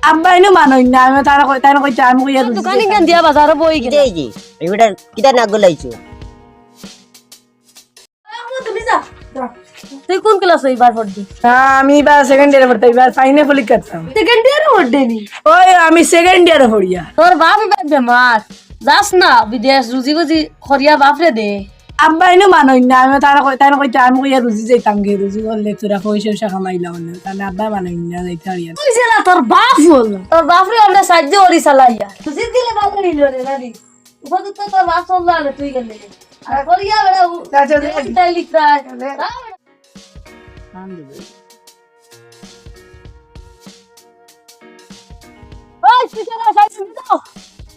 আব্বা এনে মানই না আমি তারা কইতে আমি কইয়া দোকানে কেন দিয়া বাজারে বই গেল এই যে এবারে কিটা নাক গলাইছো তুমি যা তুই কোন ক্লাস হইবার পড়বি আমি বা সেকেন্ড ইয়ারে পড়তাম এবার ফাইনে পরীক্ষা করতাম সেকেন্ড ইয়ারে পড়বি ওই আমি সেকেন্ড ইয়ারে পড়িয়া তোর বাপ এবার বেমার যাস না বিদেশ রুজি বুজি খরিয়া বাপরে দে আব্বা এনে মানই না আমি তারা কইতে আমি কইয়া রুজি যাইতাম গে রুজি করলে তোরা পয়সা কামাইলাম না তাহলে আব্বা মানই না যাইতে পারিয়া তুই না তোর বাপ বল তোর বাপরে আমরা সাহায্য করি চালাইয়া রুজি দিলে ভালো নিল রে নানি উপযুক্ত তোর বাপ চললা রে তুই গেলে আর খরিয়া বেড়া তাই লিখরা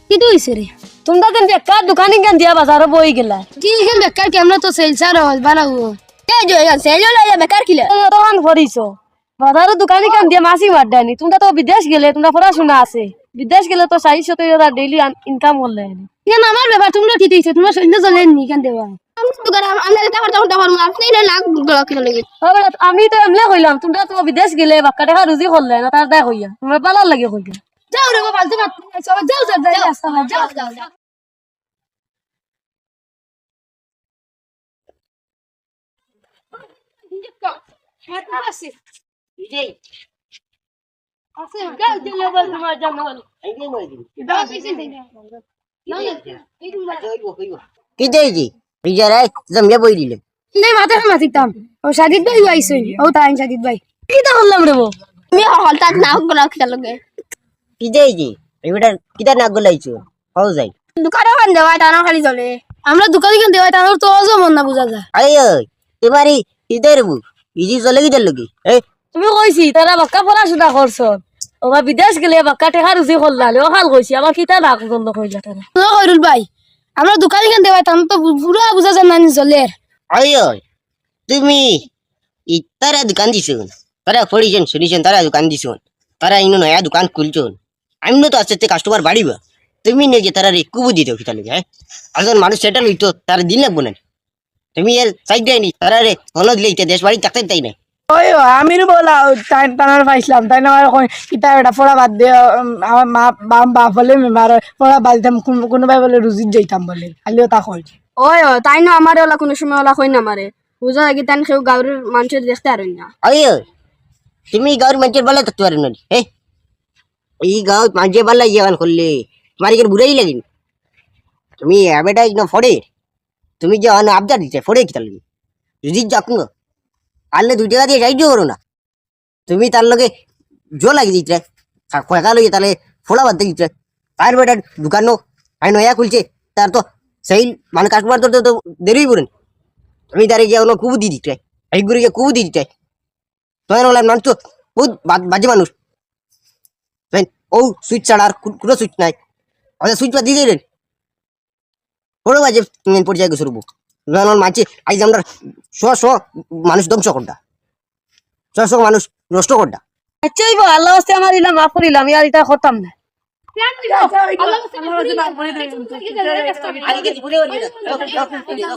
কি তুইছে রে তোমরা কেন বেকার দোকানে কেন দিয়া বাজারে বই গেলা কি কেন বেকার কেমন তো সেলস আর বানাবো এই যে সেল হলো বেকার কিলে দোকান করিছো বাজারে দোকানে কেন দিয়া মাসি মারডানি তোমরা তো বিদেশ গেলে তোমরা পড়াশোনা আছে বিদেশ গেলে তো 470,000 ডেইলি ইনকাম করলে কেন আমার ব্যাপার তোমরা কি দিছো তোমরা সৈন্য চলে নি কেন দেবা আমরা টাকা আপনি লাখ কিলো লাগে আমি তো এমলে কইলাম তোমরা তো বিদেশ গেলে বাক্কা টাকা রুজি করলে না তার দেখ হইয়া তোমরা পালার লাগে কইলা যাও রে বাবা তুমি যাও যাও যাও যাও কি দেইজি রিজারে জমিয়া বই দিলে নাই মাথা মাতিতাম ও সাদিদ ভাই আইছই ও তাই সাদিদ ভাই কি তা করলাম রে বো আমি হলতা না গলা খেলা লাগে কি দেইজি এবারে কিটা নাক গলাইছো হাও যাই দোকানে খান দেওয়া টানা খালি চলে আমরা দোকানে কেন দেওয়া টানার তো অজ মন না বুঝা যায় আই এবারে ইদের বু ইজি চলে গিয়ে লগি এই তুমি কইছি তারা বাক্কা পড়াশোনা করছ ওবা বিদেশ গেলে বাক্কা টাকা রুজি করলালে ও হাল কইছি আমার কিতা না গন্ধ কইলা তারা ও হইরুল ভাই আমরা দোকানে কেন দেওয়া টান তো পুরা বুঝা যায় না চলে আই তুমি ইতারা দোকান দিছো তারা পড়িছেন শুনিছেন তারা দোকান দিছো তারা ইনো নয়া দোকান খুলছন আমি তো আস্তে কাস্টমার বাড়িবা তুমি নিজে তারা রে কুবু দিতে কিতা লাগে হ্যাঁ আজন মানুষ সেটেল হইতো তার দিন লাগবো না তুমি এর সাইড দেয়নি তারা রে হলো দিলে দেশ বাড়ি থাকতে তাই না ওই আমি বলা টানার পাইছিলাম তাই না আমার কিতা এটা পড়া বাদ দিয়ে আমার মা বাপ বলে মেমার পড়া বাদ দিতাম কোনোবাই বলে রুজিত যাইতাম বলে খালিও তা কই ওই তাই না আমারে ওলা কোনো সময় ওলা কই না মারে বুঝা লাগে তান কেউ গাঁরের মানুষের দেখতে আর না আই তুমি গাঁর মানুষের বলা থাকতে পারেন না হ্যাঁ এই গাঁও মানুষের বলা ইয়ে করলে তোমার এখানে বুড়াই লাগিনি তুমি অ্যাডভার্টাইজ না ফড়ে তুমি যে আবদার দিতে ফড়ে কি তাহলে যদি যাক আনলে 2 টাকা দিয়ে সাহায্য করো না তুমি তার লগে জো লাগি দিতে কয়েকা লইয়ে তাহলে ফোড়া বাদ দিতে তার বেটা দোকানও আই নয়া খুলছে তার তো সেই মানে কাস্টমার তো দেরি পড়েন তুমি তারে গিয়ে ওনো কুবু দিয়ে দিতে এই ঘুরে গিয়ে কুবু দিয়ে দিতে তোমার বললাম মানুষ তো বহুত বাজে মানুষ ও সুইচ ছাড়া আর কোনো সুইচ নাই আমাদের সুইচ বাদ দিয়ে দিলেন বড় বাজে পর্যায়ে শুরু মানছি আইজ আমরা মানুষ ধ্বংস করটা মানুষ নষ্ট করটা আচ্ছা আল্লাহ আস্তে আমার ইলাম মাফ করিলাম ইয়ার এটা করতাম না আল্লাহ